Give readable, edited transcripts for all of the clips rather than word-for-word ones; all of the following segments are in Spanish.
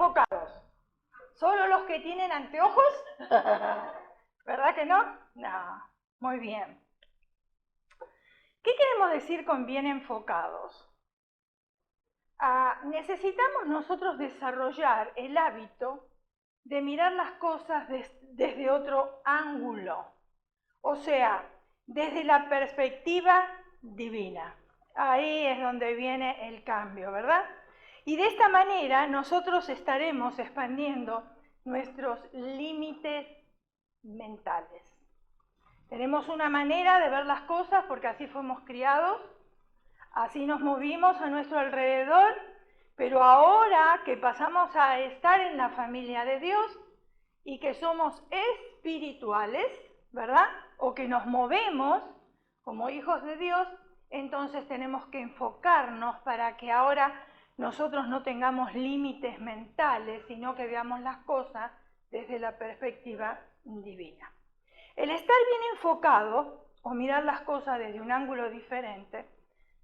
enfocados? ¿Solo los que tienen anteojos? ¿Verdad que no? No, muy bien. ¿Qué queremos decir con bien enfocados? Necesitamos nosotros desarrollar el hábito de mirar las cosas desde otro ángulo, o sea, desde la perspectiva divina. Ahí es donde viene el cambio, ¿verdad? Y de esta manera nosotros estaremos expandiendo nuestros límites mentales. Tenemos una manera de ver las cosas porque así fuimos criados, así nos movimos a nuestro alrededor, pero ahora que pasamos a estar en la familia de Dios y que somos espirituales, ¿verdad? O que nos movemos como hijos de Dios, entonces tenemos que enfocarnos para que ahora nosotros no tengamos límites mentales, sino que veamos las cosas desde la perspectiva divina. El estar bien enfocado o mirar las cosas desde un ángulo diferente,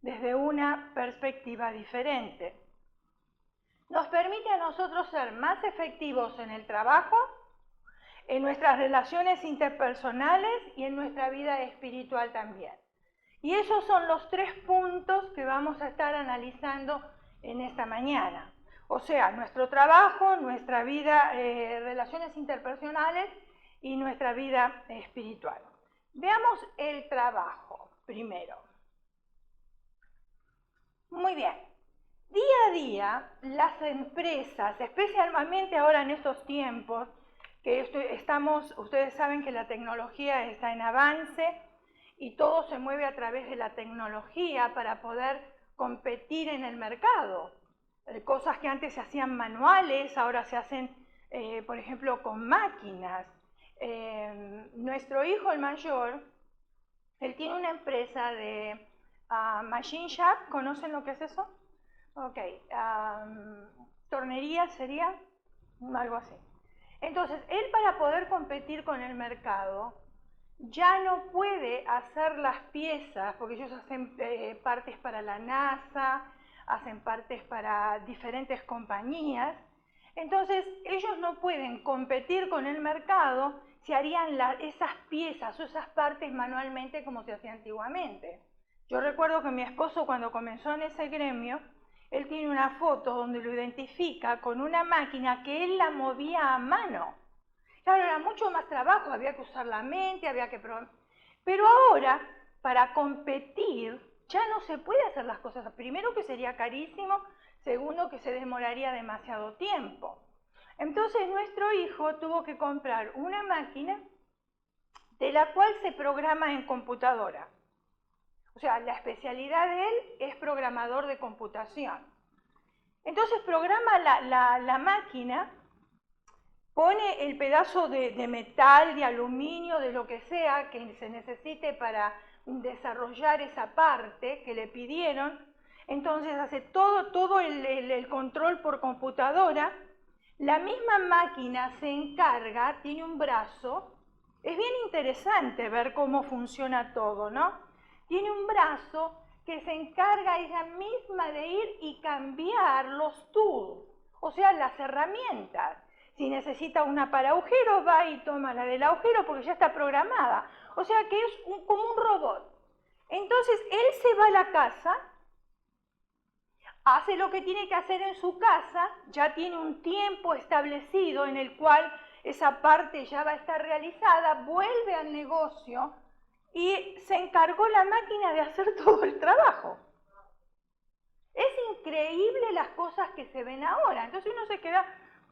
desde una perspectiva diferente, nos permite a nosotros ser más efectivos en el trabajo, en nuestras relaciones interpersonales y en nuestra vida espiritual también. Y esos son los 3 puntos que vamos a estar analizando en esta mañana. O sea, nuestro trabajo, nuestra vida, relaciones interpersonales y nuestra vida espiritual. Veamos el trabajo primero. Muy bien. Día a día, las empresas, especialmente ahora en estos tiempos, que ustedes saben que la tecnología está en avance y todo se mueve a través de la tecnología para poder competir en el mercado. Cosas que antes se hacían manuales, ahora se hacen, por ejemplo, con máquinas. Nuestro hijo, el mayor, él tiene una empresa de machine shop, ¿conocen lo que es eso? Ok, tornería sería algo así. Entonces, él para poder competir con el mercado, ya no puede hacer las piezas, porque ellos hacen partes para la NASA, hacen partes para diferentes compañías. Entonces, ellos no pueden competir con el mercado si harían esas piezas o esas partes manualmente como se hacía antiguamente. Yo recuerdo que mi esposo, cuando comenzó en ese gremio, él tiene una foto donde lo identifica con una máquina que él la movía a mano. Claro, era mucho más trabajo, había que usar la mente, había que probar. Pero ahora, para competir, ya no se puede hacer las cosas. Primero, que sería carísimo. Segundo, que se demoraría demasiado tiempo. Entonces, nuestro hijo tuvo que comprar una máquina de la cual se programa en computadora. O sea, la especialidad de él es programador de computación. Entonces programa la máquina, pone el pedazo de metal, de aluminio, de lo que sea que se necesite para desarrollar esa parte que le pidieron. Entonces hace todo el control por computadora. La misma máquina se encarga, tiene un brazo. Es bien interesante ver cómo funciona todo, ¿no? Tiene un brazo que se encarga ella misma de ir y cambiar los tools, o sea, las herramientas. Si necesita una para agujeros, va y toma la del agujero porque ya está programada. O sea que es como un robot. Entonces, él se va a la casa, hace lo que tiene que hacer en su casa, ya tiene un tiempo establecido en el cual esa parte ya va a estar realizada, vuelve al negocio y se encargó la máquina de hacer todo el trabajo. Es increíble las cosas que se ven ahora. Entonces uno se queda,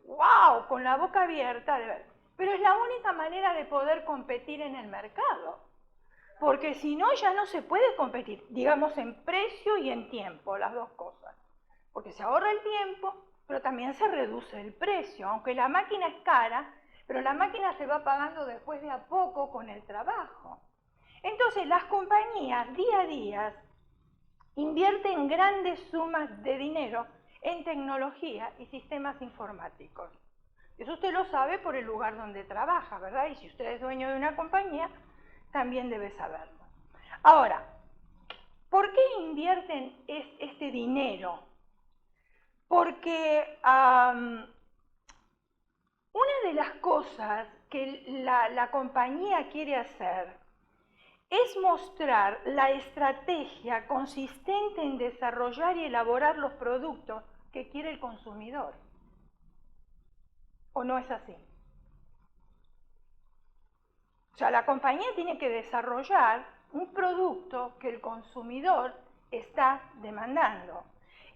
wow, con la boca abierta de ver. Pero es la única manera de poder competir en el mercado. Porque si no, ya no se puede competir, digamos, en precio y en tiempo, las dos cosas. Porque se ahorra el tiempo, pero también se reduce el precio. Aunque la máquina es cara, pero la máquina se va pagando después de a poco con el trabajo. Entonces, las compañías día a día invierten grandes sumas de dinero en tecnología y sistemas informáticos. Eso usted lo sabe por el lugar donde trabaja, ¿verdad? Y si usted es dueño de una compañía, también debe saberlo. Ahora, ¿por qué invierten este dinero? Porque cosas que la compañía quiere hacer es mostrar la estrategia consistente en desarrollar y elaborar los productos que quiere el consumidor. ¿O no es así? O sea, la compañía tiene que desarrollar un producto que el consumidor está demandando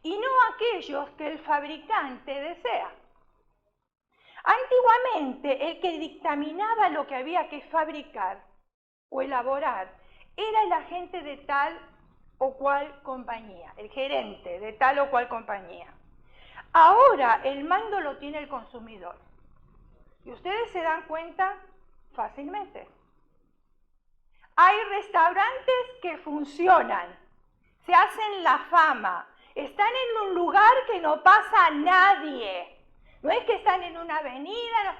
y no aquellos que el fabricante desea. Antiguamente, el que dictaminaba lo que había que fabricar o elaborar era el agente de tal o cual compañía, el gerente de tal o cual compañía. Ahora el mando lo tiene el consumidor. Y ustedes se dan cuenta fácilmente. Hay restaurantes que funcionan, se hacen la fama, están en un lugar que no pasa nadie. No es que están en una avenida, no,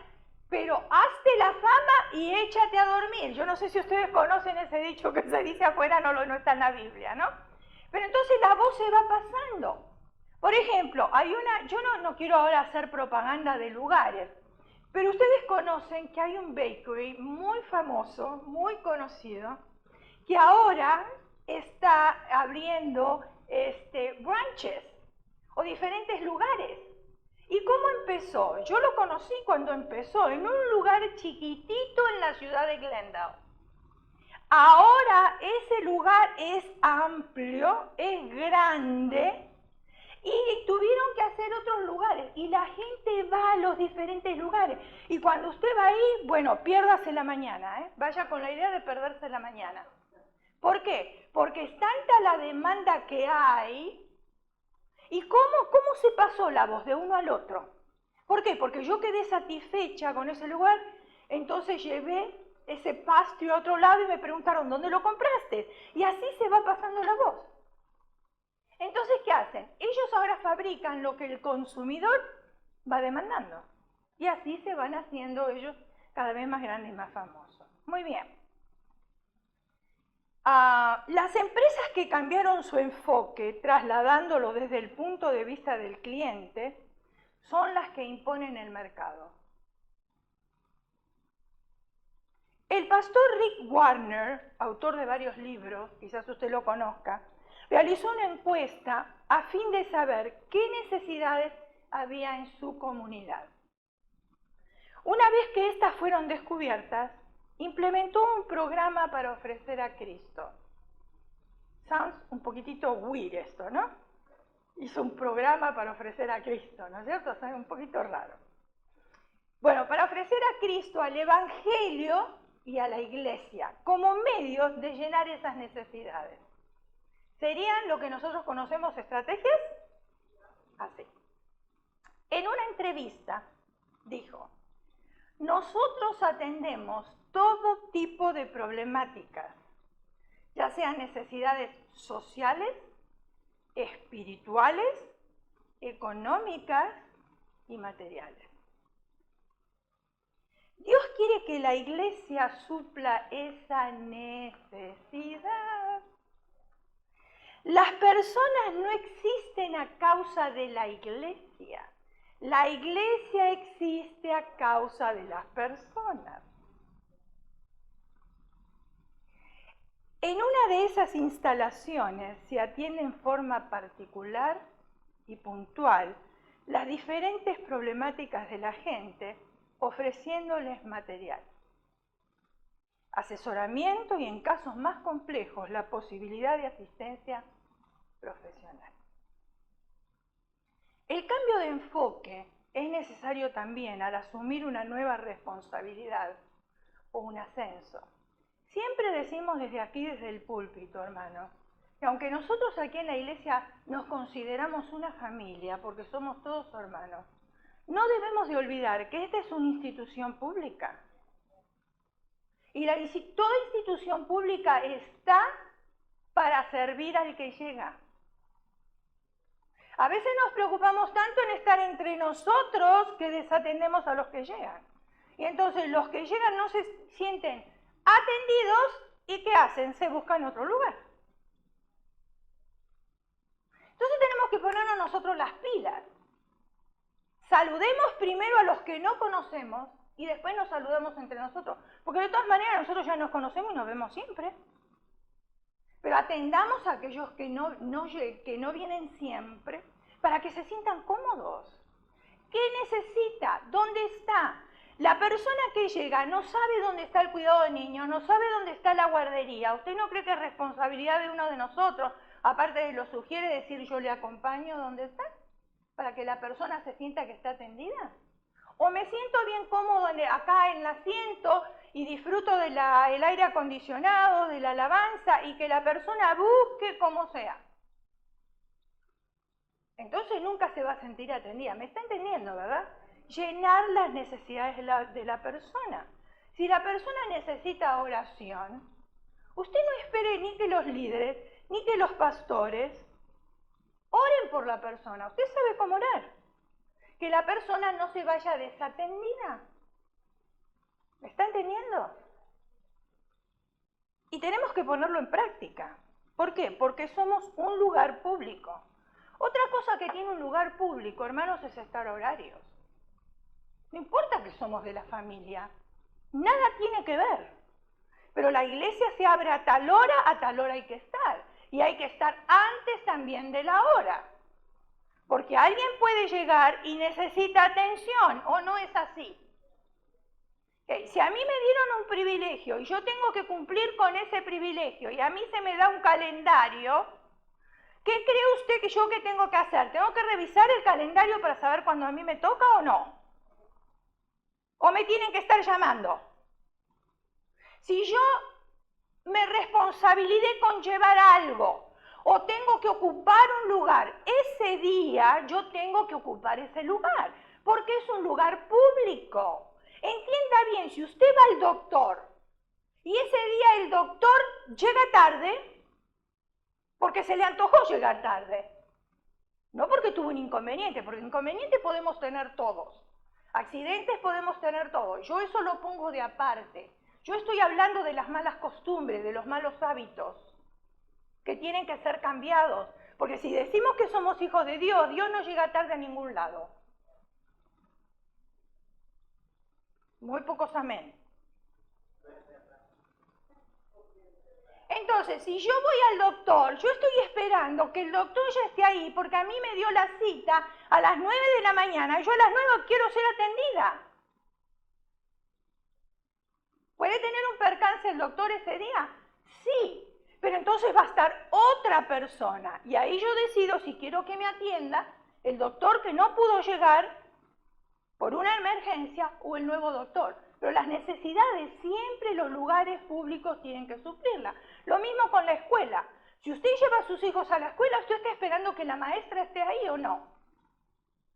pero hazte la fama y échate a dormir. Yo no sé si ustedes conocen ese dicho que se dice afuera, no está en la Biblia, ¿no? Pero entonces la voz se va pasando. Por ejemplo, yo no quiero ahora hacer propaganda de lugares, pero ustedes conocen que hay un bakery muy famoso, muy conocido, que ahora está abriendo brunches o diferentes lugares. ¿Y cómo empezó? Yo lo conocí cuando empezó en un lugar chiquitito en la ciudad de Glendale. Ahora ese lugar es amplio, es grande, y tuvieron que hacer otros lugares, y la gente va a los diferentes lugares. Y cuando usted va ahí, bueno, piérdase la mañana, ¿eh? Vaya con la idea de perderse la mañana. ¿Por qué? Porque es tanta la demanda que hay. ¿Y cómo se pasó la voz de uno al otro? ¿Por qué? Porque yo quedé satisfecha con ese lugar, entonces llevé ese pastry a otro lado y me preguntaron, ¿dónde lo compraste? Y así se va pasando la voz. Entonces, ¿qué hacen? Ellos ahora fabrican lo que el consumidor va demandando. Y así se van haciendo ellos cada vez más grandes y más famosos. Muy bien. Las empresas que cambiaron su enfoque, trasladándolo desde el punto de vista del cliente, son las que imponen el mercado. El pastor Rick Warner, autor de varios libros, quizás usted lo conozca, realizó una encuesta a fin de saber qué necesidades había en su comunidad. Una vez que estas fueron descubiertas, implementó un programa para ofrecer a Cristo. Sounds un poquitito weird esto, ¿no? Hizo un programa para ofrecer a Cristo, ¿no es cierto? O sea, un poquito raro. Bueno, para ofrecer a Cristo, al Evangelio y a la Iglesia, como medios de llenar esas necesidades. ¿Serían lo que nosotros conocemos estrategias? Así. En una entrevista dijo, nosotros atendemos todo tipo de problemáticas, ya sean necesidades sociales, espirituales, económicas y materiales. Dios quiere que la Iglesia supla esa necesidad. Las personas no existen a causa de la Iglesia. La Iglesia existe a causa de las personas. En una de esas instalaciones se atiende en forma particular y puntual las diferentes problemáticas de la gente, ofreciéndoles material, asesoramiento y, en casos más complejos, la posibilidad de asistencia profesional. El cambio de enfoque es necesario también al asumir una nueva responsabilidad o un ascenso. Siempre decimos desde aquí, desde el púlpito, hermano, que aunque nosotros aquí en la iglesia nos consideramos una familia, porque somos todos hermanos, no debemos de olvidar que esta es una institución pública. Y toda institución pública está para servir al que llega. A veces nos preocupamos tanto en estar entre nosotros que desatendemos a los que llegan. Y entonces los que llegan no se sienten atendidos y ¿qué hacen? Se buscan otro lugar. Entonces tenemos que ponernos nosotros las pilas. Saludemos primero a los que no conocemos y después nos saludamos entre nosotros. Porque de todas maneras nosotros ya nos conocemos y nos vemos siempre. Pero atendamos a aquellos que no vienen siempre para que se sientan cómodos. ¿Qué necesita? ¿Dónde está? La persona que llega no sabe dónde está el cuidado de niños, no sabe dónde está la guardería. ¿Usted no cree que es responsabilidad de uno de nosotros, aparte de lo sugiere, decir yo le acompaño donde está? Para que la persona se sienta que está atendida. O me siento bien cómodo acá en el asiento y disfruto del aire acondicionado, de la alabanza y que la persona busque como sea. Entonces nunca se va a sentir atendida. ¿Me está entendiendo, verdad? Llenar las necesidades de la persona. Si la persona necesita oración, usted no espere ni que los líderes, ni que los pastores oren por la persona. Usted sabe cómo orar. Que la persona no se vaya desatendida. ¿Me está entendiendo? Y tenemos que ponerlo en práctica. ¿Por qué? Porque somos un lugar público. Otra cosa que tiene un lugar público, hermanos, es estar horarios. No importa que somos de la familia, nada tiene que ver. Pero la iglesia se abre a tal hora hay que estar. Y hay que estar antes también de la hora. Porque alguien puede llegar y necesita atención, ¿o no es así? Si a mí me dieron un privilegio y yo tengo que cumplir con ese privilegio y a mí se me da un calendario, ¿qué cree usted que yo qué tengo que hacer? ¿Tengo que revisar el calendario para saber cuándo a mí me toca o no? ¿O me tienen que estar llamando? Si yo me responsabilicé con llevar algo o tengo que ocupar un lugar, ese día yo tengo que ocupar ese lugar, porque es un lugar público. Entienda bien, si usted va al doctor y ese día el doctor llega tarde, porque se le antojó llegar tarde, no porque tuvo un inconveniente, porque inconveniente podemos tener todos, accidentes podemos tener todos, yo eso lo pongo de aparte. Yo estoy hablando de las malas costumbres, de los malos hábitos, que tienen que ser cambiados, porque si decimos que somos hijos de Dios, Dios no llega tarde a ningún lado. Muy pocos amén. Entonces, si yo voy al doctor, yo estoy esperando que el doctor ya esté ahí, porque a mí me dio la cita a las 9 de la mañana, y yo a las 9 quiero ser atendida. ¿Puede tener un percance el doctor ese día? Sí, pero entonces va a estar otra persona, y ahí yo decido si quiero que me atienda el doctor que no pudo llegar por una emergencia o el nuevo doctor. Pero las necesidades siempre los lugares públicos tienen que suplirlas. Lo mismo con la escuela. Si usted lleva a sus hijos a la escuela, ¿usted está esperando que la maestra esté ahí o no?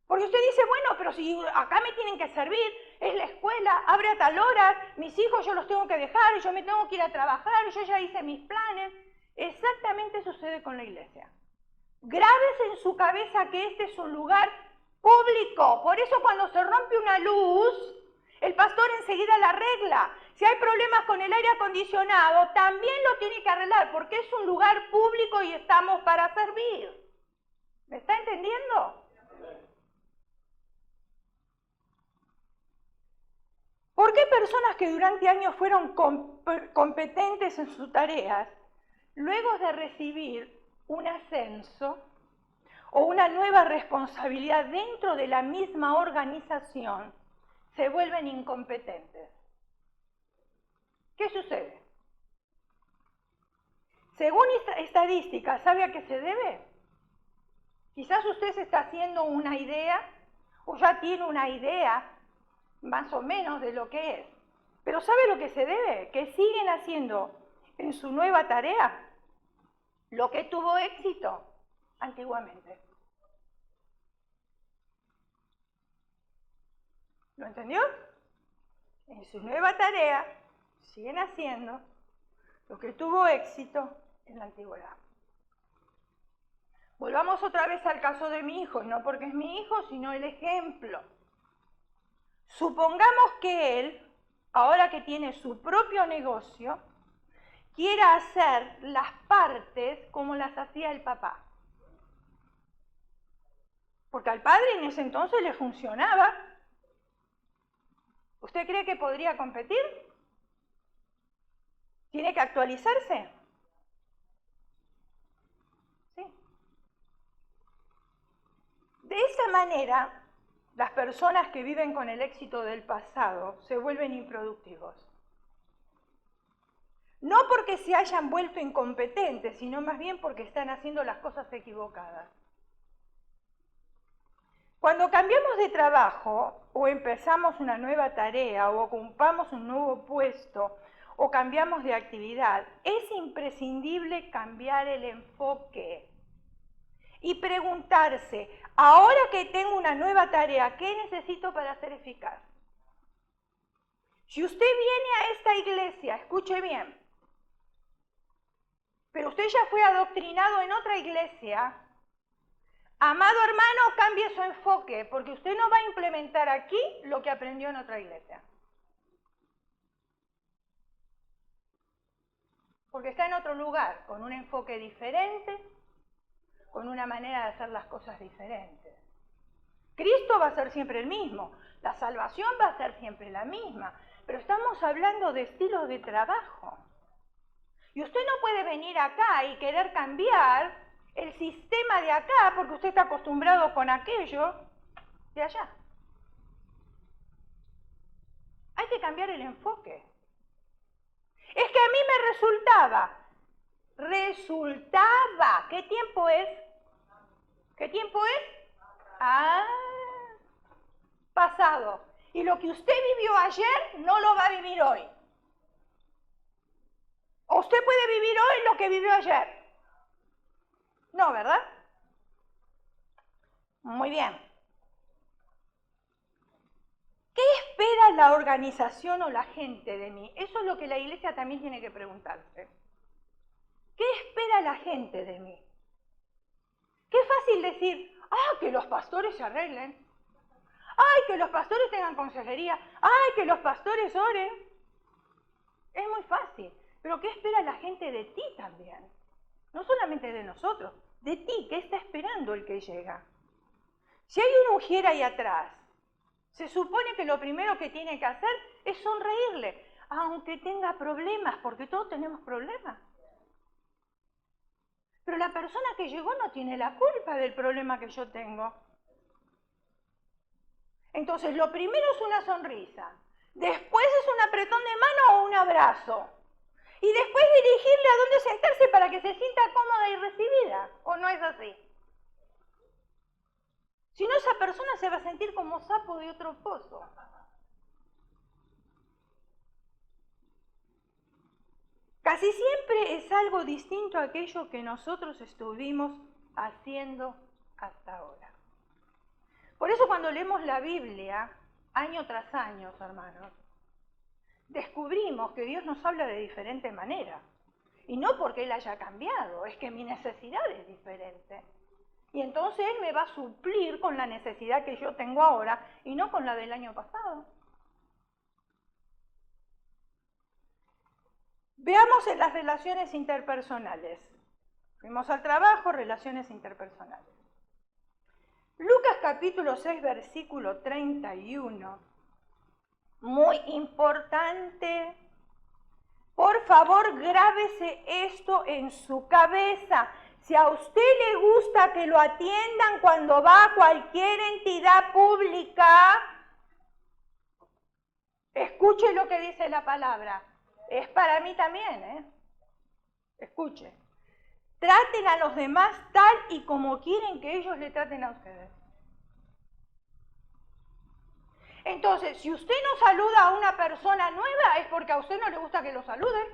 Porque usted dice, bueno, pero si acá me tienen que servir, es la escuela, abre a tal hora, mis hijos yo los tengo que dejar, yo me tengo que ir a trabajar, yo ya hice mis planes. Exactamente sucede con la iglesia. Grábese en su cabeza que este es un lugar público. Por eso cuando se rompe una luz, el pastor enseguida la arregla. Si hay problemas con el aire acondicionado, también lo tiene que arreglar, porque es un lugar público y estamos para servir. ¿Me está entendiendo? ¿Por qué personas que durante años fueron competentes en sus tareas, luego de recibir un ascenso o una nueva responsabilidad dentro de la misma organización, se vuelven incompetentes? ¿Qué sucede? Según estadísticas, ¿sabe a qué se debe? Quizás usted se está haciendo una idea o ya tiene una idea más o menos de lo que es. Pero ¿sabe lo que se debe? Que siguen haciendo en su nueva tarea lo que tuvo éxito antiguamente. ¿Lo entendió? En su nueva tarea siguen haciendo lo que tuvo éxito en la antigüedad. Volvamos otra vez al caso de mi hijo, no porque es mi hijo, sino el ejemplo. Supongamos que él, ahora que tiene su propio negocio, quiera hacer las partes como las hacía el papá. Porque al padre en ese entonces le funcionaba. ¿Usted cree que podría competir? ¿Tiene que actualizarse? Sí. De esa manera, las personas que viven con el éxito del pasado se vuelven improductivos. No porque se hayan vuelto incompetentes, sino más bien porque están haciendo las cosas equivocadas. Cuando cambiamos de trabajo, o empezamos una nueva tarea, o ocupamos un nuevo puesto, o cambiamos de actividad, es imprescindible cambiar el enfoque y preguntarse, ahora que tengo una nueva tarea, ¿qué necesito para ser eficaz? Si usted viene a esta iglesia, escuche bien, pero usted ya fue adoctrinado en otra iglesia, amado hermano, cambie su enfoque, porque usted no va a implementar aquí lo que aprendió en otra iglesia. Porque está en otro lugar, con un enfoque diferente, con una manera de hacer las cosas diferentes. Cristo va a ser siempre el mismo, la salvación va a ser siempre la misma, pero estamos hablando de estilos de trabajo. Y usted no puede venir acá y querer cambiar el sistema de acá porque usted está acostumbrado con aquello de allá. Hay que cambiar el enfoque. Es que a mí me resultaba, ¿qué tiempo es? ¿Qué tiempo es? Ah, pasado. Y lo que usted vivió ayer no lo va a vivir hoy. ¿O usted puede vivir hoy lo que vivió ayer? No, ¿verdad? Muy bien. ¿Qué espera la organización o la gente de mí? Eso es lo que la iglesia también tiene que preguntarse. ¿Qué espera la gente de mí? Qué fácil decir, que los pastores se arreglen. ¡Ay, que los pastores tengan consejería! ¡Ay, que los pastores oren! Es muy fácil. Pero ¿qué espera la gente de ti también? No solamente de nosotros, de ti, ¿qué está esperando el que llega? Si hay una mujer ahí atrás, se supone que lo primero que tiene que hacer es sonreírle, aunque tenga problemas, porque todos tenemos problemas. Pero la persona que llegó no tiene la culpa del problema que yo tengo. Entonces, lo primero es una sonrisa, después es un apretón de mano o un abrazo, y después dirigirle a dónde sentarse para que se sienta cómoda y recibida, ¿o no es así? Si no, esa persona se va a sentir como sapo de otro pozo. Casi siempre es algo distinto a aquello que nosotros estuvimos haciendo hasta ahora. Por eso cuando leemos la Biblia, año tras año, hermanos, descubrimos que Dios nos habla de diferente manera. Y no porque Él haya cambiado, es que mi necesidad es diferente. Y entonces Él me va a suplir con la necesidad que yo tengo ahora y no con la del año pasado. Veamos en las relaciones interpersonales. Fuimos al trabajo, relaciones interpersonales. Lucas capítulo 6, versículo 31. Muy importante. Por favor, grábese esto en su cabeza. Si a usted le gusta que lo atiendan cuando va a cualquier entidad pública, escuche lo que dice la palabra. Es para mí también, ¿eh? Escuche. Traten a los demás tal y como quieren que ellos le traten a ustedes. Entonces, si usted no saluda a una persona nueva, es porque a usted no le gusta que lo saluden.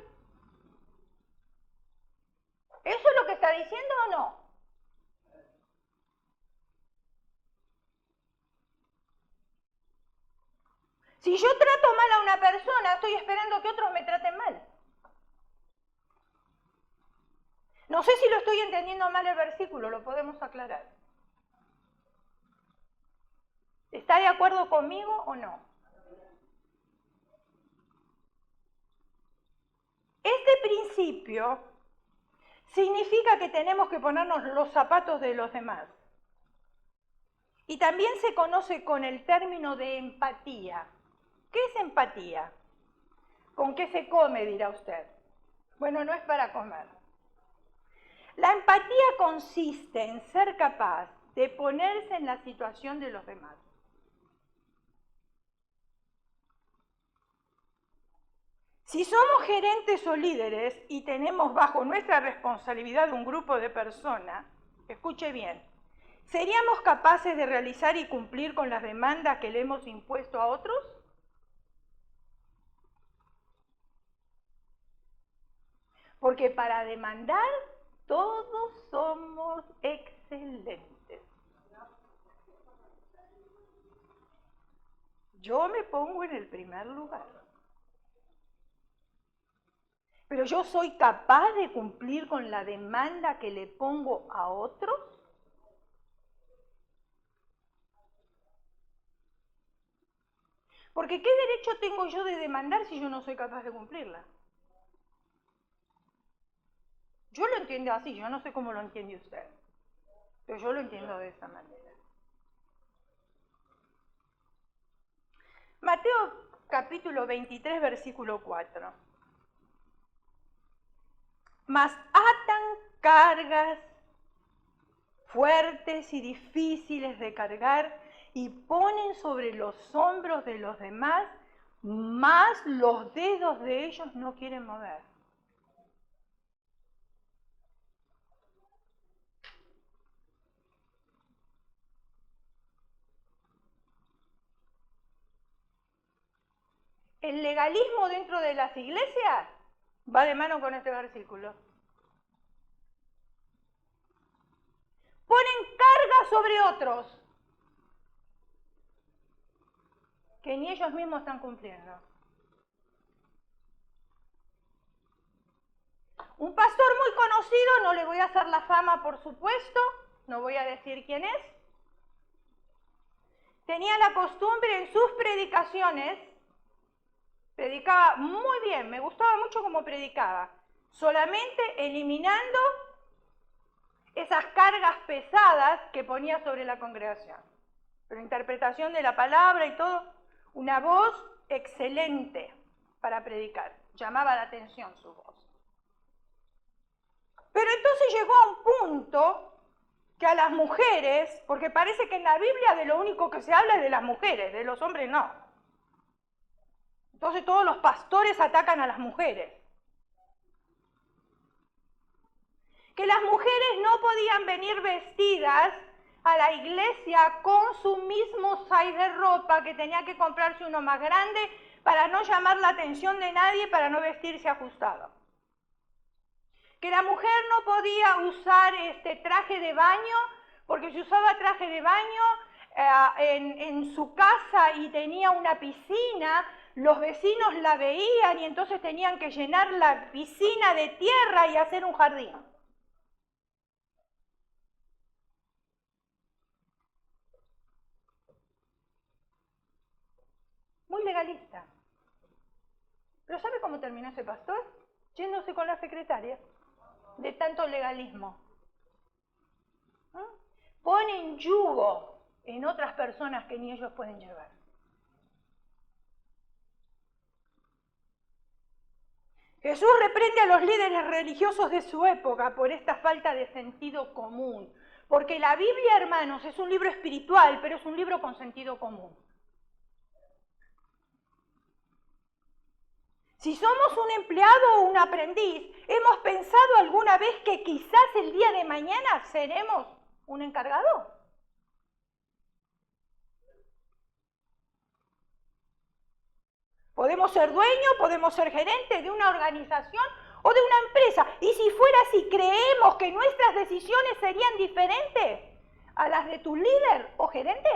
¿Eso es lo que está diciendo o no? Si yo trato mal a una persona, estoy esperando que otros me traten mal. No sé si lo estoy entendiendo mal el versículo, lo podemos aclarar. ¿Está de acuerdo conmigo o no? Este principio significa que tenemos que ponernos los zapatos de los demás. Y también se conoce con el término de empatía. ¿Qué es empatía? ¿Con qué se come, dirá usted? Bueno, no es para comer. La empatía consiste en ser capaz de ponerse en la situación de los demás. Si somos gerentes o líderes y tenemos bajo nuestra responsabilidad un grupo de personas, escuche bien, ¿seríamos capaces de realizar y cumplir con las demandas que le hemos impuesto a otros? Porque para demandar todos somos excelentes. Yo me pongo en el primer lugar. Pero yo soy capaz de cumplir con la demanda que le pongo a otros. Porque ¿qué derecho tengo yo de demandar si yo no soy capaz de cumplirla? Yo lo entiendo así, yo no sé cómo lo entiende usted, pero yo lo entiendo de esa manera. Mateo capítulo 23, versículo 4. Mas atan cargas fuertes y difíciles de cargar y ponen sobre los hombros de los demás, mas los dedos de ellos no quieren mover. El legalismo dentro de las iglesias va de mano con este versículo. Ponen carga sobre otros que ni ellos mismos están cumpliendo. Un pastor muy conocido, no le voy a hacer la fama por supuesto, no voy a decir quién es, tenía la costumbre en sus predicaciones, predicaba muy bien, me gustaba mucho cómo predicaba, solamente eliminando esas cargas pesadas que ponía sobre la congregación. Pero interpretación de la palabra y todo, una voz excelente para predicar, llamaba la atención su voz. Pero entonces llegó a un punto que a las mujeres, porque parece que en la Biblia de lo único que se habla es de las mujeres, de los hombres no. Entonces todos los pastores atacan a las mujeres. Que las mujeres no podían venir vestidas a la iglesia con su mismo size de ropa, que tenía que comprarse uno más grande para no llamar la atención de nadie, para no vestirse ajustado. Que la mujer no podía usar traje de baño, porque si usaba traje de baño en su casa y tenía una piscina, los vecinos la veían y entonces tenían que llenar la piscina de tierra y hacer un jardín. Muy legalista. Pero ¿sabe cómo terminó ese pastor? Yéndose con la secretaria, de tanto legalismo. Ponen yugo en otras personas que ni ellos pueden llevar. Jesús reprende a los líderes religiosos de su época por esta falta de sentido común. Porque la Biblia, hermanos, es un libro espiritual, pero es un libro con sentido común. Si somos un empleado o un aprendiz, ¿hemos pensado alguna vez que quizás el día de mañana seremos un encargado? Podemos ser dueños, podemos ser gerentes de una organización o de una empresa. Y si fuera así, ¿creemos que nuestras decisiones serían diferentes a las de tu líder o gerente?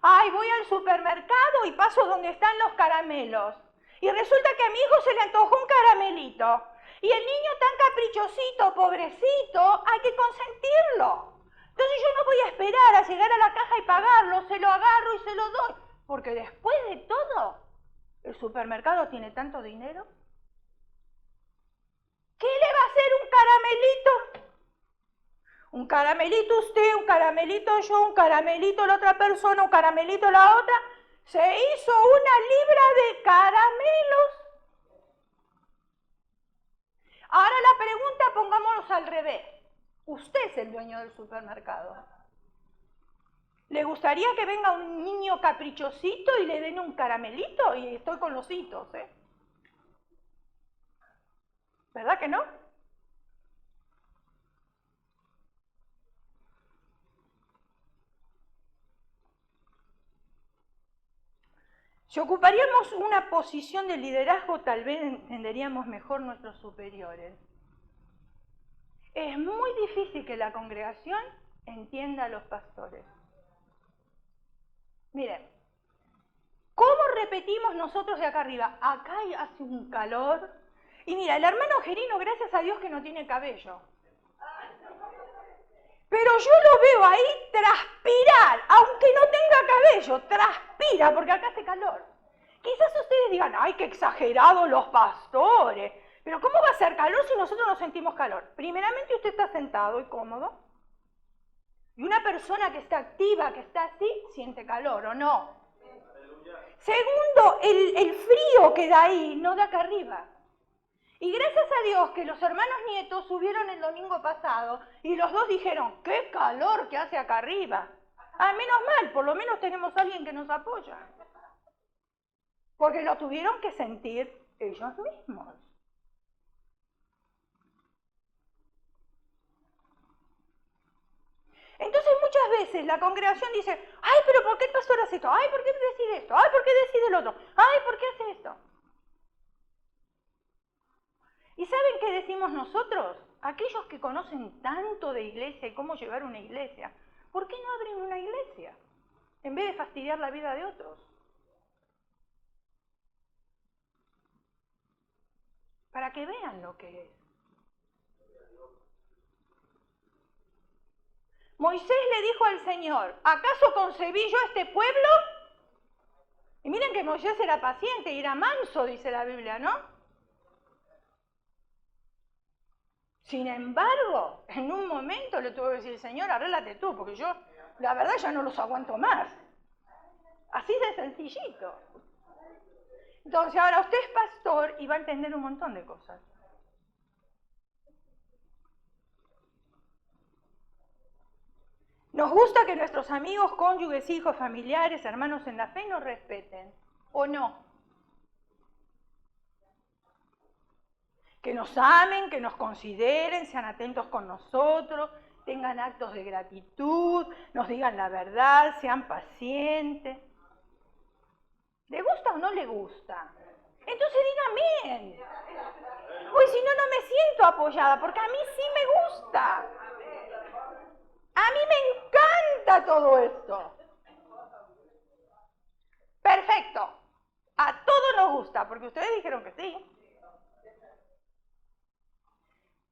Ay, voy al supermercado y paso donde están los caramelos. Y resulta que a mi hijo se le antojó un caramelito. Y el niño tan caprichosito, pobrecito, hay que consentirlo. Entonces yo no voy a esperar a llegar a la caja y pagarlo, se lo agarro y se lo doy. Porque después de todo, ¿el supermercado tiene tanto dinero? ¿Qué le va a hacer un caramelito? Un caramelito usted, un caramelito yo, un caramelito la otra persona, un caramelito la otra. Se hizo una libra de caramelos. Ahora la pregunta pongámonos al revés. Usted es el dueño del supermercado. ¿Le gustaría que venga un niño caprichosito y le den un caramelito? Y estoy con los hitos, ¿eh? ¿Verdad que no? Si ocuparíamos una posición de liderazgo, tal vez entenderíamos mejor nuestros superiores. Es muy difícil que la congregación entienda a los pastores. Miren, ¿cómo repetimos nosotros de acá arriba? Acá hace un calor. Y mira, el hermano Gerino, gracias a Dios que no tiene cabello. Pero yo lo veo ahí transpirar, aunque no tenga cabello, transpira porque acá hace calor. Quizás ustedes digan, ay, qué exagerados los pastores. Pero ¿cómo va a ser calor si nosotros no sentimos calor? Primeramente usted está sentado y cómodo. Y una persona que está activa, que está así, siente calor, ¿o no? Segundo, el frío que da ahí no da acá arriba. Y gracias a Dios que los hermanos nietos subieron el domingo pasado y los dos dijeron, qué calor que hace acá arriba. Ah, menos mal, por lo menos tenemos a alguien que nos apoya. Porque lo tuvieron que sentir ellos mismos. Entonces muchas veces la congregación dice, ay, pero ¿por qué el pastor hace esto? Ay, ¿por qué decide esto? Ay, ¿por qué decide el otro? Ay, ¿por qué hace esto? ¿Y saben qué decimos nosotros? Aquellos que conocen tanto de iglesia y cómo llevar una iglesia, ¿por qué no abren una iglesia? En vez de fastidiar la vida de otros. Para que vean lo que es. Moisés le dijo al Señor, ¿acaso concebí yo a este pueblo? Y miren que Moisés era paciente y era manso, dice la Biblia, ¿no? Sin embargo, en un momento le tuvo que decir, Señor, arréglate tú, porque yo, la verdad, ya no los aguanto más. Así de sencillito. Entonces, ahora usted es pastor y va a entender un montón de cosas. Nos gusta que nuestros amigos, cónyuges, hijos, familiares, hermanos en la fe nos respeten, ¿o no? Que nos amen, que nos consideren, sean atentos con nosotros, tengan actos de gratitud, nos digan la verdad, sean pacientes. ¿Le gusta o no le gusta? Entonces diga amén. Pues si no, no me siento apoyada, porque a mí sí me gusta. A mí me encanta todo esto. Perfecto. A todos nos gusta, porque ustedes dijeron que sí.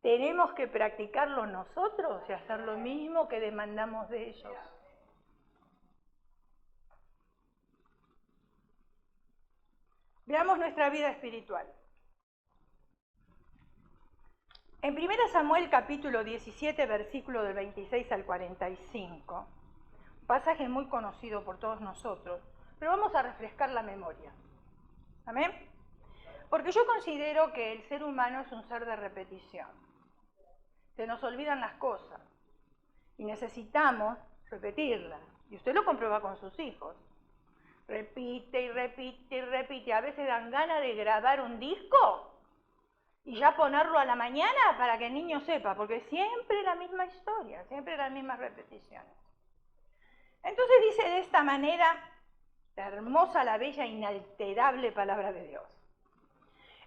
Tenemos que practicarlo nosotros y hacer lo mismo que demandamos de ellos. Veamos nuestra vida espiritual. En 1 Samuel capítulo 17, versículo del 26 al 45, un pasaje muy conocido por todos nosotros, pero vamos a refrescar la memoria. ¿Amén? Porque yo considero que el ser humano es un ser de repetición. Se nos olvidan las cosas y necesitamos repetirlas. Y usted lo comprueba con sus hijos. Repite y repite y repite. A veces dan ganas de grabar un disco y ya ponerlo a la mañana para que el niño sepa, porque siempre la misma historia, siempre las mismas repeticiones. Entonces dice de esta manera, la hermosa, la bella, inalterable palabra de Dios.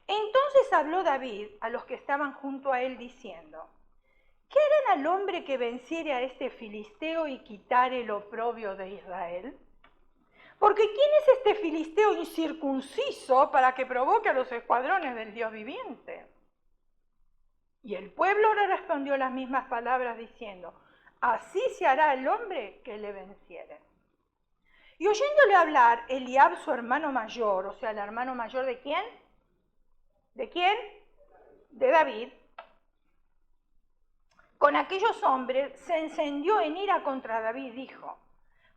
Entonces habló David a los que estaban junto a él diciendo, ¿qué harán al hombre que venciere a este filisteo y quitare el oprobio de Israel? Porque ¿quién es este filisteo incircunciso para que provoque a los escuadrones del Dios viviente? Y el pueblo le respondió las mismas palabras diciendo, así se hará el hombre que le venciere. Y oyéndole hablar Eliab, su hermano mayor, o sea, el hermano mayor ¿de quién? ¿De quién? De David. con aquellos hombres, se encendió en ira contra David, dijo: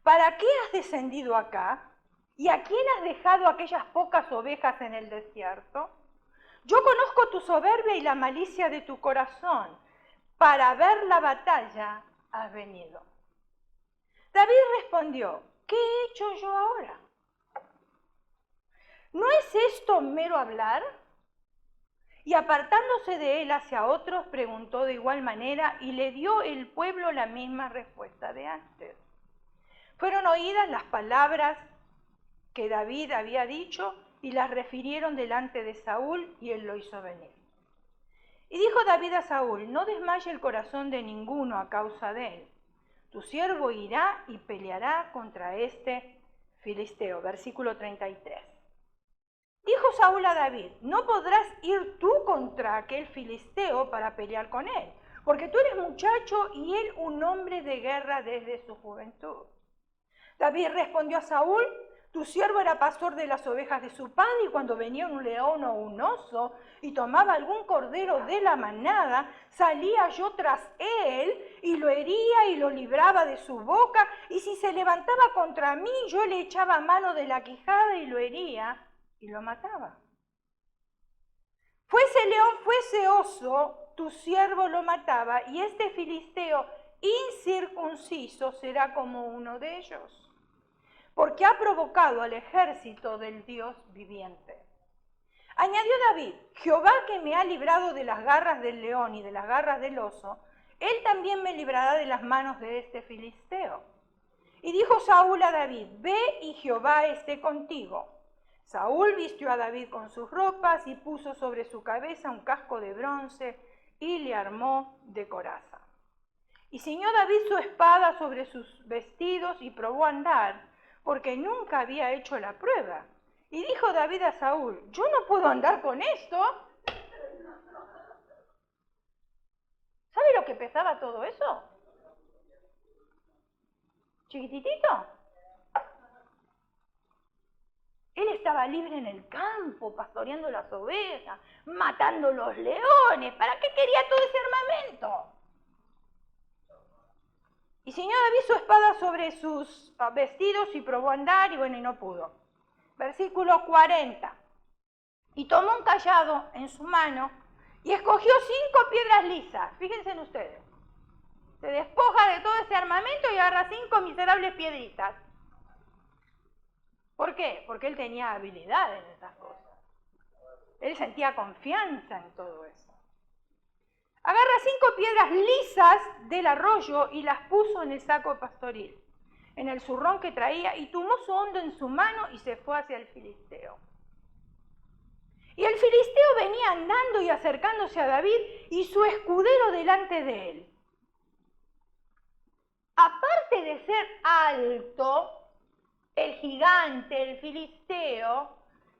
¿para qué has descendido acá? ¿Y a quién has dejado aquellas pocas ovejas en el desierto? Yo conozco tu soberbia y la malicia de tu corazón. Para ver la batalla has venido. David respondió: ¿qué he hecho yo ahora? ¿No es esto mero hablar? Y apartándose de él hacia otros, preguntó de igual manera, y le dio el pueblo la misma respuesta de antes. Fueron oídas las palabras que David había dicho, y las refirieron delante de Saúl, y él lo hizo venir. Y dijo David a Saúl: no desmaye el corazón de ninguno a causa de él. Tu siervo irá y peleará contra este filisteo. Versículo 33. Dijo Saúl a David: no podrás ir tú contra aquel filisteo para pelear con él, porque tú eres muchacho y él un hombre de guerra desde su juventud. David respondió a Saúl: tu siervo era pastor de las ovejas de su padre, y cuando venía un león o un oso y tomaba algún cordero de la manada, salía yo tras él y lo hería y lo libraba de su boca, y si se levantaba contra mí, yo le echaba mano de la quijada y lo hería y lo mataba. Fuese león, fuese oso, tu siervo lo mataba, y este filisteo incircunciso será como uno de ellos, porque ha provocado al ejército del Dios viviente. Añadió David: Jehová, que me ha librado de las garras del león y de las garras del oso, él también me librará de las manos de este filisteo. Y dijo Saúl a David: ve y Jehová esté contigo. Saúl vistió a David con sus ropas y puso sobre su cabeza un casco de bronce y le armó de coraza. Y ciñó David su espada sobre sus vestidos y probó a andar, porque nunca había hecho la prueba. Y dijo David a Saúl: yo no puedo andar con esto. ¿Sabe lo que pesaba todo eso? Chiquititito. Él estaba libre en el campo, pastoreando las ovejas, matando los leones. ¿Para qué quería todo ese armamento? Y ciñó David su espada sobre sus vestidos y probó a andar, y bueno, y no pudo. Versículo 40. Y tomó un cayado en su mano y escogió 5 piedras lisas. Fíjense en ustedes. Se despoja de todo ese armamento y agarra 5 miserables piedritas. ¿Por qué? Porque él tenía habilidad en esas cosas. Él sentía confianza en todo eso. Agarra 5 piedras lisas del arroyo y las puso en el saco pastoril, en el zurrón que traía, y tomó su hondo en su mano y se fue hacia el filisteo. Y el filisteo venía andando y acercándose a David, y su escudero delante de él. Aparte de ser alto, el gigante, el filisteo,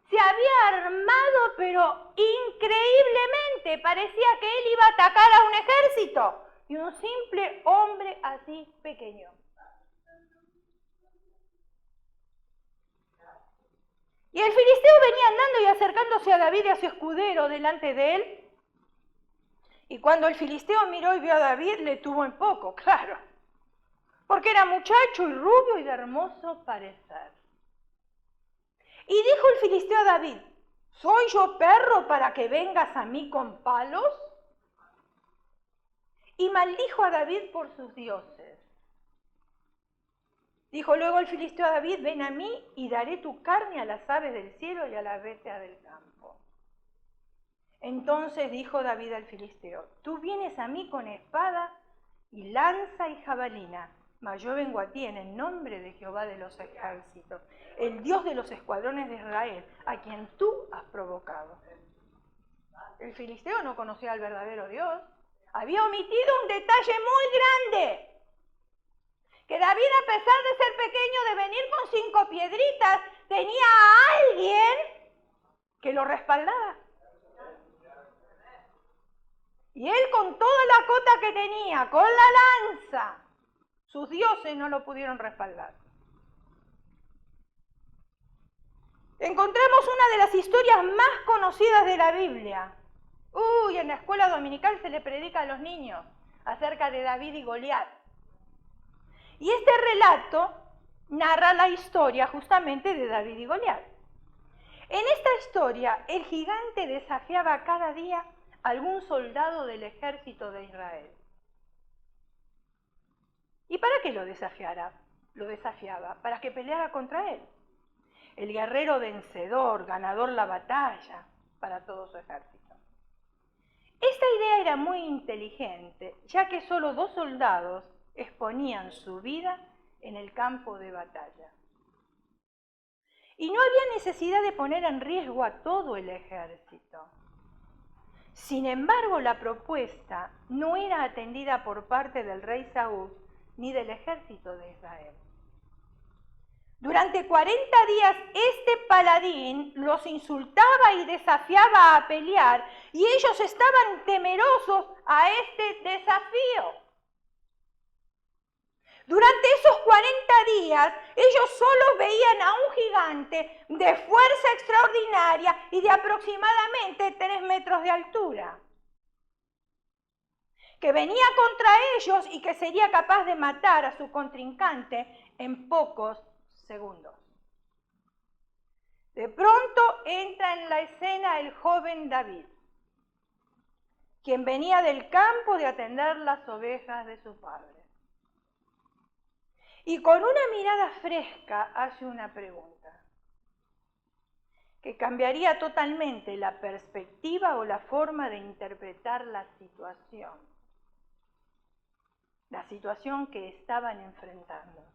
se había armado, pero increíblemente. Parecía que él iba a atacar a un ejército, y un simple hombre así pequeño. Y el filisteo venía andando y acercándose a David y a su escudero delante de él. Y cuando el filisteo miró y vio a David, le tuvo en poco, claro, porque era muchacho y rubio y de hermoso parecer. Y dijo el filisteo a David: ¿soy yo perro para que vengas a mí con palos? Y maldijo a David por sus dioses. Dijo luego el filisteo a David: ven a mí y daré tu carne a las aves del cielo y a las bestias del campo. Entonces dijo David al filisteo: tú vienes a mí con espada y lanza y jabalina, mas yo vengo a ti en el nombre de Jehová de los ejércitos, el Dios de los escuadrones de Israel, a quien tú has provocado. El filisteo no conocía al verdadero Dios. Había omitido un detalle muy grande. Que David, a pesar de ser pequeño, de venir con 5 piedritas, tenía a alguien que lo respaldaba. Y él, con toda la cota que tenía, con la lanza, sus dioses no lo pudieron respaldar. Encontramos una de las historias más conocidas de la Biblia. En la escuela dominical se le predica a los niños acerca de David y Goliat. Y este relato narra la historia justamente de David y Goliat. En esta historia, el gigante desafiaba cada día a algún soldado del ejército de Israel. ¿Y para qué lo desafiaba? Lo desafiaba para que peleara contra él. El guerrero vencedor, ganador la batalla para todo su ejército. Esta idea era muy inteligente, ya que solo 2 soldados exponían su vida en el campo de batalla. Y no había necesidad de poner en riesgo a todo el ejército. Sin embargo, la propuesta no era atendida por parte del rey Saúl ni del ejército de Israel. Durante 40 días este paladín los insultaba y desafiaba a pelear, y ellos estaban temerosos a este desafío. Durante esos 40 días, ellos solo veían a un gigante de fuerza extraordinaria y de aproximadamente 3 metros de altura, que venía contra ellos y que sería capaz de matar a su contrincante en pocos segundos. De pronto entra en la escena el joven David, quien venía del campo de atender las ovejas de su padre. Y con una mirada fresca hace una pregunta que cambiaría totalmente la perspectiva o la forma de interpretar la situación que estaban enfrentando.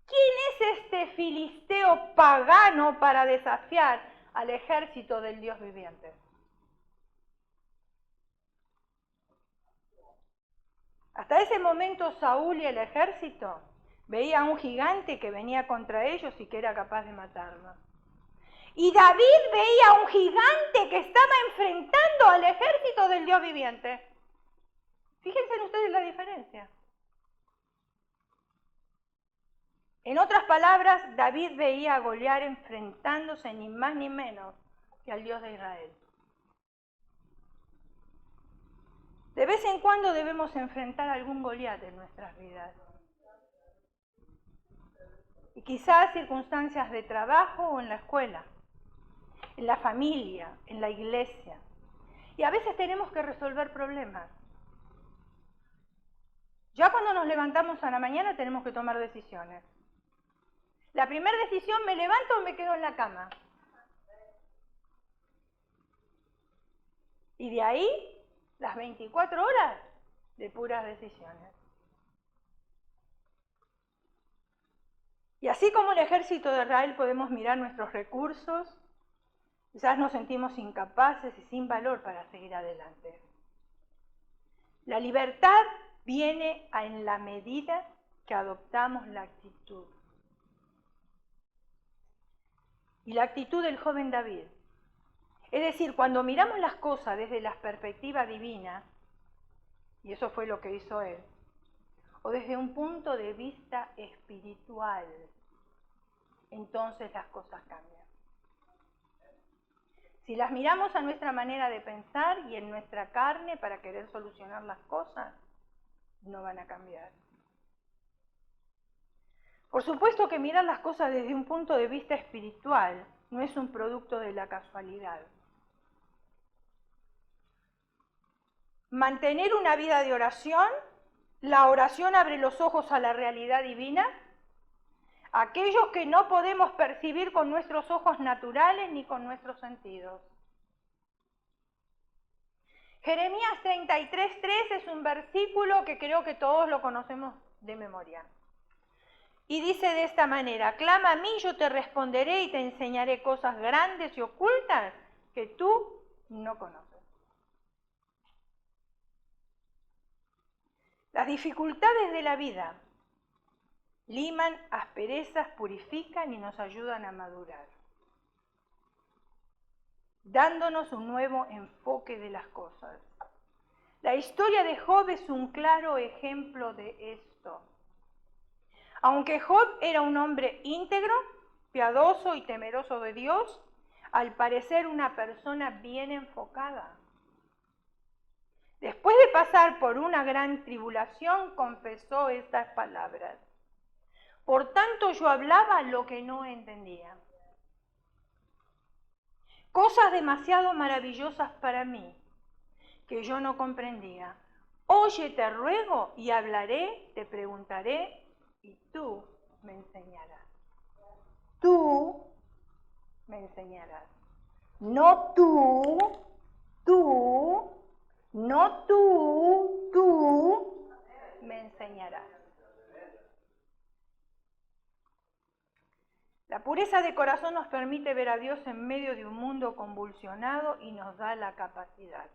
¿Quién es este filisteo pagano para desafiar al ejército del Dios viviente? Hasta ese momento Saúl y el ejército veían a un gigante que venía contra ellos y que era capaz de matarlos. Y David veía a un gigante que estaba enfrentando al ejército del Dios viviente. Fíjense en ustedes la diferencia. En otras palabras, David veía a Goliat enfrentándose ni más ni menos que al Dios de Israel. De vez en cuando debemos enfrentar algún Goliat en nuestras vidas. Y quizás circunstancias de trabajo o en la escuela, en la familia, en la iglesia. Y a veces tenemos que resolver problemas. Ya cuando nos levantamos a la mañana tenemos que tomar decisiones. La primera decisión, ¿me levanto o me quedo en la cama? Y de ahí, las 24 horas de puras decisiones. Y así como el ejército de Israel podemos mirar nuestros recursos, quizás nos sentimos incapaces y sin valor para seguir adelante. La libertad viene en la medida que adoptamos la actitud. Y la actitud del joven David. Es decir, cuando miramos las cosas desde la perspectiva divina, y eso fue lo que hizo él, o desde un punto de vista espiritual, entonces las cosas cambian. Si las miramos a nuestra manera de pensar y en nuestra carne para querer solucionar las cosas, no van a cambiar. Por supuesto que mirar las cosas desde un punto de vista espiritual no es un producto de la casualidad. Mantener una vida de oración, la oración abre los ojos a la realidad divina, aquellos que no podemos percibir con nuestros ojos naturales ni con nuestros sentidos. Jeremías 33:3 es un versículo que creo que todos lo conocemos de memoria. Y dice de esta manera: clama a mí, yo te responderé y te enseñaré cosas grandes y ocultas que tú no conoces. Las dificultades de la vida liman asperezas, purifican y nos ayudan a madurar, dándonos un nuevo enfoque de las cosas. La historia de Job es un claro ejemplo de esto. Aunque Job era un hombre íntegro, piadoso y temeroso de Dios, al parecer una persona bien enfocada. Después de pasar por una gran tribulación, confesó estas palabras. Por tanto, yo hablaba lo que no entendía. Cosas demasiado maravillosas para mí, que yo no comprendía. Oye, te ruego, y hablaré, te preguntaré, y tú me enseñarás. Tú me enseñarás. No tú, no tú me enseñarás. La pureza de corazón nos permite ver a Dios en medio de un mundo convulsionado y nos da la capacidad.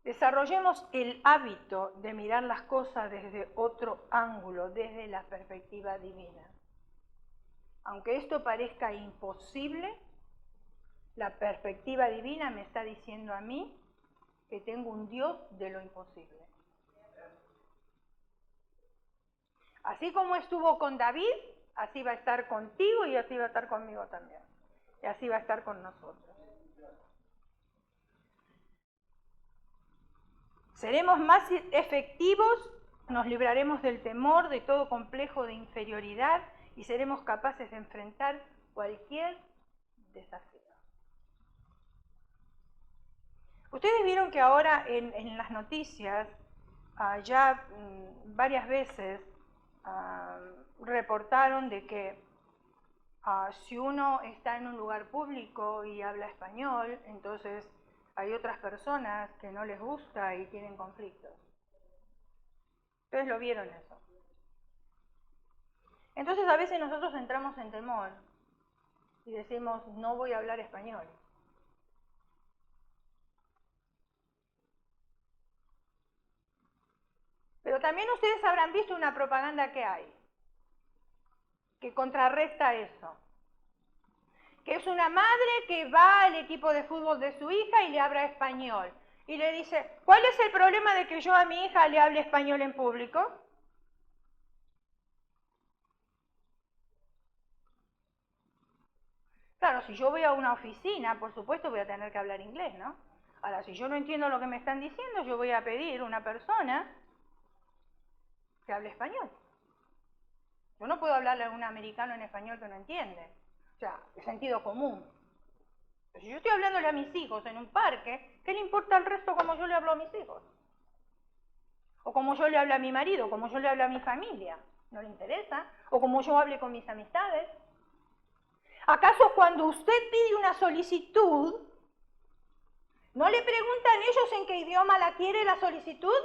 Desarrollemos el hábito de mirar las cosas desde otro ángulo, desde la perspectiva divina. Aunque esto parezca imposible, la perspectiva divina me está diciendo a mí que tengo un Dios de lo imposible. Así como estuvo con David, así va a estar contigo y así va a estar conmigo también. Y así va a estar con nosotros. Seremos más efectivos, nos libraremos del temor, de todo complejo de inferioridad y seremos capaces de enfrentar cualquier desafío. Ustedes vieron que ahora en las noticias ya varias veces reportaron de que si uno está en un lugar público y habla español, entonces hay otras personas que no les gusta y tienen conflictos. Ustedes lo vieron eso. Entonces a veces nosotros entramos en temor y decimos, no voy a hablar español. Pero también ustedes habrán visto una propaganda que hay, que contrarresta eso. Que es una madre que va al equipo de fútbol de su hija y le habla español. Y le dice, ¿cuál es el problema de que yo a mi hija le hable español en público? Claro, si yo voy a una oficina, por supuesto voy a tener que hablar inglés, ¿no? Ahora, si yo no entiendo lo que me están diciendo, yo voy a pedir una persona que hable español. Yo no puedo hablarle a un americano en español que no entiende. O sea, el sentido común. Pero si yo estoy hablándole a mis hijos en un parque, ¿qué le importa al resto cómo yo le hablo a mis hijos? O como yo le hablo a mi marido, como yo le hablo a mi familia. ¿No le interesa? O como yo hable con mis amistades. ¿Acaso cuando usted pide una solicitud, no le preguntan ellos en qué idioma la quiere la solicitud?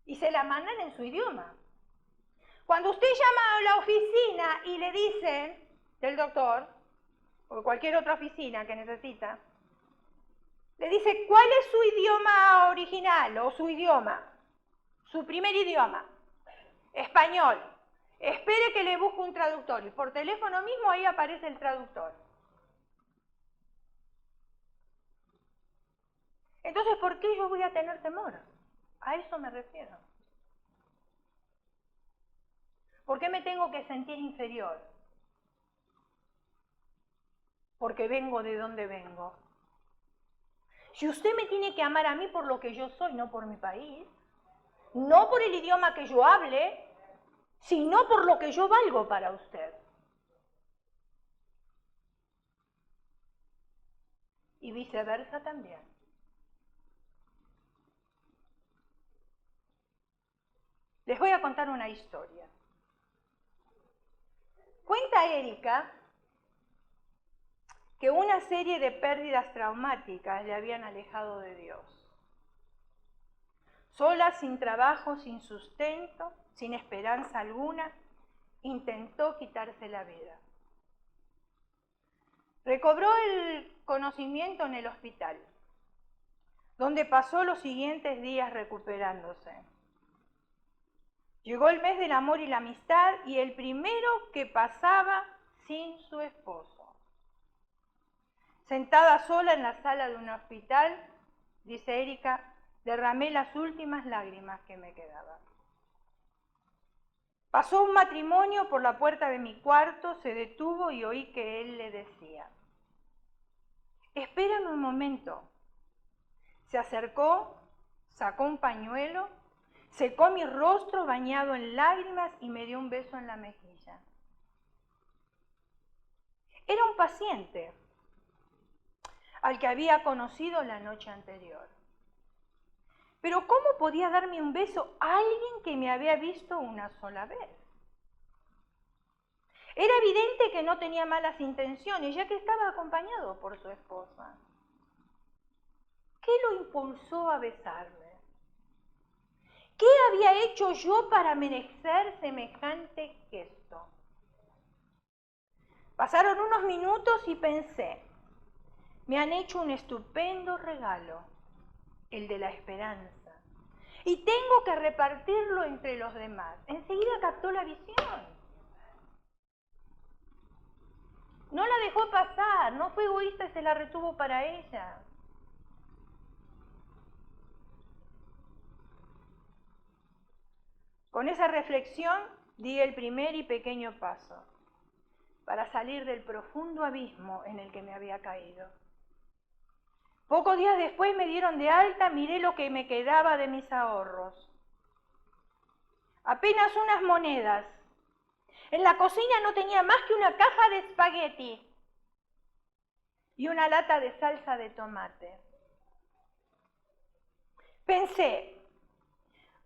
Y se la mandan en su idioma. Cuando usted llama a la oficina y le dicen, del doctor, o cualquier otra oficina que necesita, le dice, ¿cuál es su idioma original o su idioma? Su primer idioma. Español. Espere que le busque un traductor. Y por teléfono mismo ahí aparece el traductor. Entonces, ¿por qué yo voy a tener temor? A eso me refiero. ¿Por qué me tengo que sentir inferior? Porque vengo de donde vengo. Si usted me tiene que amar a mí por lo que yo soy, no por mi país, no por el idioma que yo hable, sino por lo que yo valgo para usted. Y viceversa también. Les voy a contar una historia. Cuenta Erika que una serie de pérdidas traumáticas le habían alejado de Dios. Sola, sin trabajo, sin sustento, sin esperanza alguna, intentó quitarse la vida. Recobró el conocimiento en el hospital, donde pasó los siguientes días recuperándose. Llegó el mes del amor y la amistad y el primero que pasaba sin su esposo. Sentada sola en la sala de un hospital, dice Erika, derramé las últimas lágrimas que me quedaban. Pasó un matrimonio por la puerta de mi cuarto, se detuvo y oí que él le decía, Espérame un momento. Se acercó, sacó un pañuelo, secó mi rostro bañado en lágrimas y me dio un beso en la mejilla. Era un paciente al que había conocido la noche anterior. Pero ¿cómo podía darme un beso a alguien que me había visto una sola vez? Era evidente que no tenía malas intenciones, ya que estaba acompañado por su esposa. ¿Qué lo impulsó a besarme? ¿Qué había hecho yo para merecer semejante gesto? Pasaron unos minutos y pensé, me han hecho un estupendo regalo, el de la esperanza, y tengo que repartirlo entre los demás. Enseguida captó la visión. No la dejó pasar, no fue egoísta y se la retuvo para ella. Con esa reflexión di el primer y pequeño paso para salir del profundo abismo en el que me había caído. Pocos días después me dieron de alta, miré lo que me quedaba de mis ahorros. Apenas unas monedas. En la cocina no tenía más que una caja de espagueti y una lata de salsa de tomate. Pensé,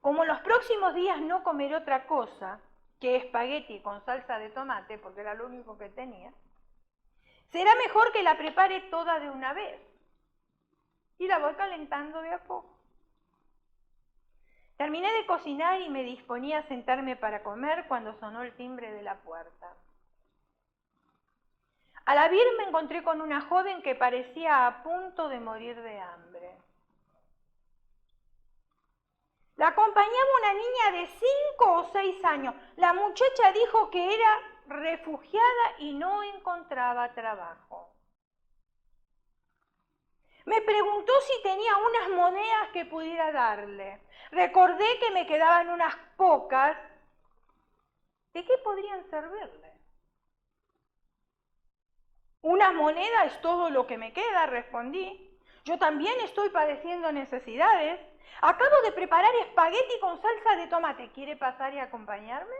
como en los próximos días no comeré otra cosa que espagueti con salsa de tomate, porque era lo único que tenía, será mejor que la prepare toda de una vez. Y la voy calentando de a poco. Terminé de cocinar y me disponía a sentarme para comer cuando sonó el timbre de la puerta. Al abrir me encontré con una joven que parecía a punto de morir de hambre. La acompañaba una niña de 5 o 6 años. La muchacha dijo que era refugiada y no encontraba trabajo. Me preguntó si tenía unas monedas que pudiera darle. Recordé que me quedaban unas pocas. ¿De qué podrían servirle? Una moneda es todo lo que me queda, respondí. Yo también estoy padeciendo necesidades. Acabo de preparar espagueti con salsa de tomate. ¿Quiere pasar y acompañarme?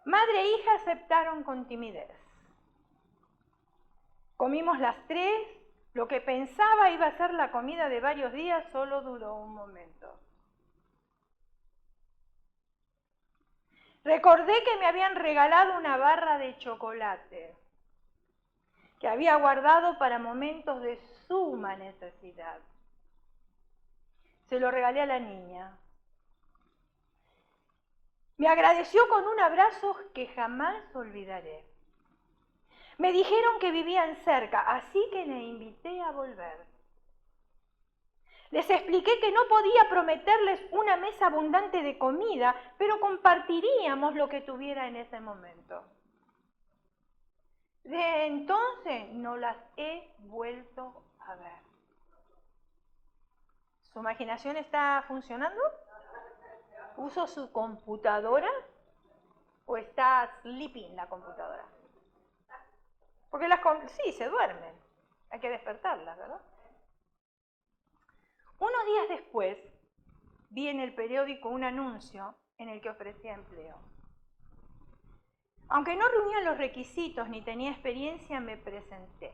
Madre e hija aceptaron con timidez. Comimos las tres. Lo que pensaba iba a ser la comida de varios días solo duró un momento. Recordé que me habían regalado una barra de chocolate que había guardado para momentos de suma necesidad. Se lo regalé a la niña. Me agradeció con un abrazo que jamás olvidaré. Me dijeron que vivían cerca, así que le invité a volver. Les expliqué que no podía prometerles una mesa abundante de comida, pero compartiríamos lo que tuviera en ese momento. Desde entonces no las he vuelto a ver. ¿Su imaginación está funcionando? ¿Uso su computadora o está sleeping la computadora? Porque sí, se duermen. Hay que despertarlas, ¿verdad? Unos días después vi en el periódico un anuncio en el que ofrecía empleo. Aunque no reunía los requisitos ni tenía experiencia, me presenté.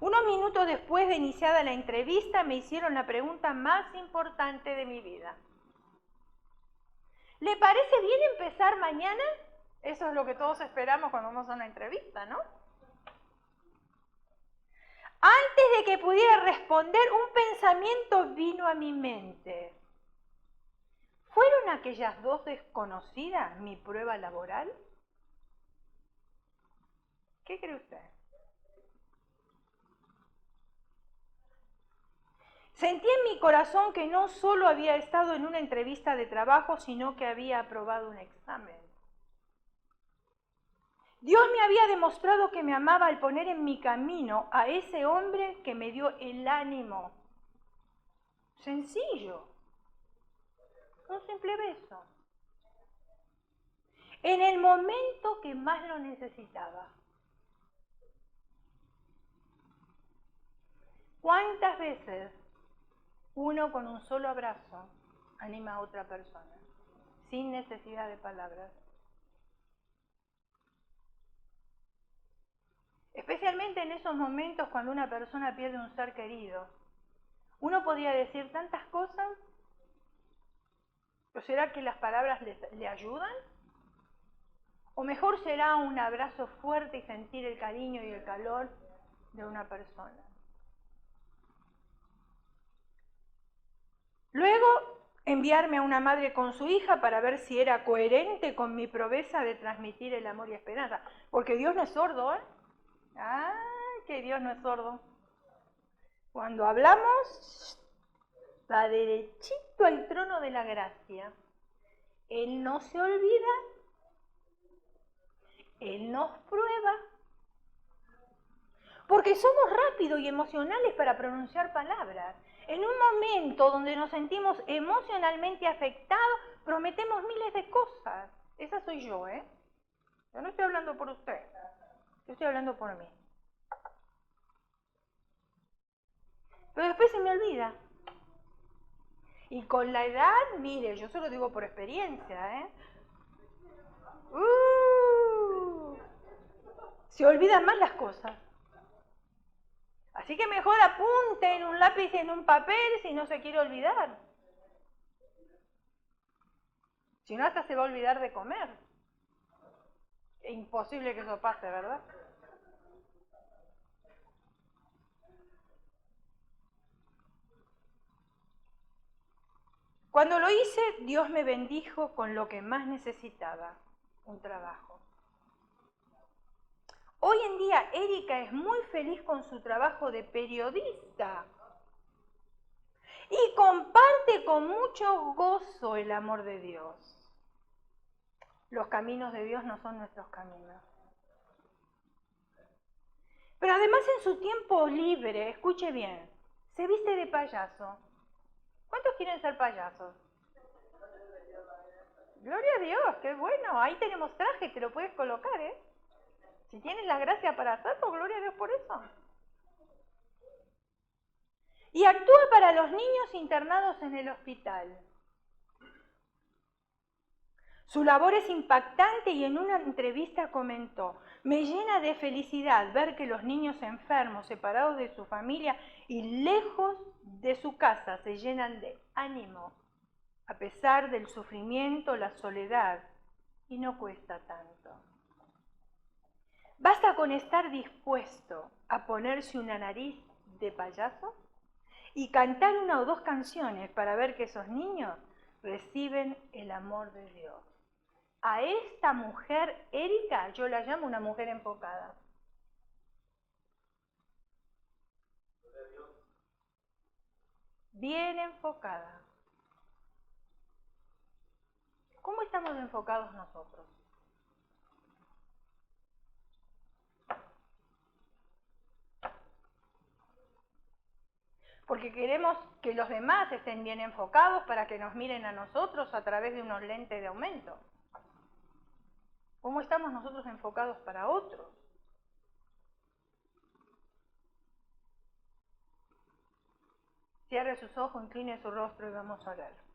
Unos minutos después de iniciada la entrevista me hicieron la pregunta más importante de mi vida. ¿Le parece bien empezar mañana? Eso es lo que todos esperamos cuando vamos a una entrevista, ¿no? Antes de que pudiera responder, un pensamiento vino a mi mente. ¿Fueron aquellas dos desconocidas mi prueba laboral? ¿Qué cree usted? Sentí en mi corazón que no solo había estado en una entrevista de trabajo, sino que había aprobado un examen. Dios me había demostrado que me amaba al poner en mi camino a ese hombre que me dio el ánimo. Sencillo. Un simple beso. en el momento que más lo necesitaba. ¿Cuántas veces uno con un solo abrazo anima a otra persona, sin necesidad de palabras? Especialmente en esos momentos cuando una persona pierde un ser querido. Uno podría decir tantas cosas, ¿o será que las palabras le ayudan? ¿O mejor será un abrazo fuerte y sentir el cariño y el calor de una persona? Luego, enviarme a una madre con su hija para ver si era coherente con mi promesa de transmitir el amor y esperanza. Porque Dios no es sordo, ¿eh? ¡Ay, que Dios no es sordo! Cuando hablamos, va derechito al trono de la gracia. Él no se olvida, Él nos prueba, porque somos rápidos y emocionales para pronunciar palabras. En un momento donde nos sentimos emocionalmente afectados, prometemos miles de cosas. Esa soy yo, ¿eh? Yo no estoy hablando por usted, yo estoy hablando por mí. Pero después se me olvida. Y con la edad, mire, yo se lo digo por experiencia, ¿eh? Se olvidan más las cosas. Así que mejor apunte en un lápiz y en un papel si no se quiere olvidar. Si no, hasta se va a olvidar de comer. Es imposible que eso pase, ¿verdad? Cuando lo hice, Dios me bendijo con lo que más necesitaba, un trabajo. Hoy en día, Erika es muy feliz con su trabajo de periodista y comparte con mucho gozo el amor de Dios. Los caminos de Dios no son nuestros caminos. Pero además en su tiempo libre, escuche bien, se viste de payaso. ¿Cuántos quieren ser payasos? Gloria a Dios, qué bueno. Ahí tenemos traje, te lo puedes colocar, ¿eh? Si tienes la gracia para hacerlo, gloria a Dios por eso. Y actúa para los niños internados en el hospital. Su labor es impactante y en una entrevista comentó: me llena de felicidad ver que los niños enfermos, separados de su familia y lejos de su casa, se llenan de ánimo, a pesar del sufrimiento, la soledad, y no cuesta tanto. Basta con estar dispuesto a ponerse una nariz de payaso y cantar una o dos canciones para ver que esos niños reciben el amor de Dios. A esta mujer, Erika, yo la llamo una mujer enfocada. Bien enfocada. ¿Cómo estamos enfocados nosotros? Porque queremos que los demás estén bien enfocados para que nos miren a nosotros a través de unos lentes de aumento. ¿Cómo estamos nosotros enfocados para otros? Cierre sus ojos, incline su rostro y vamos a orar.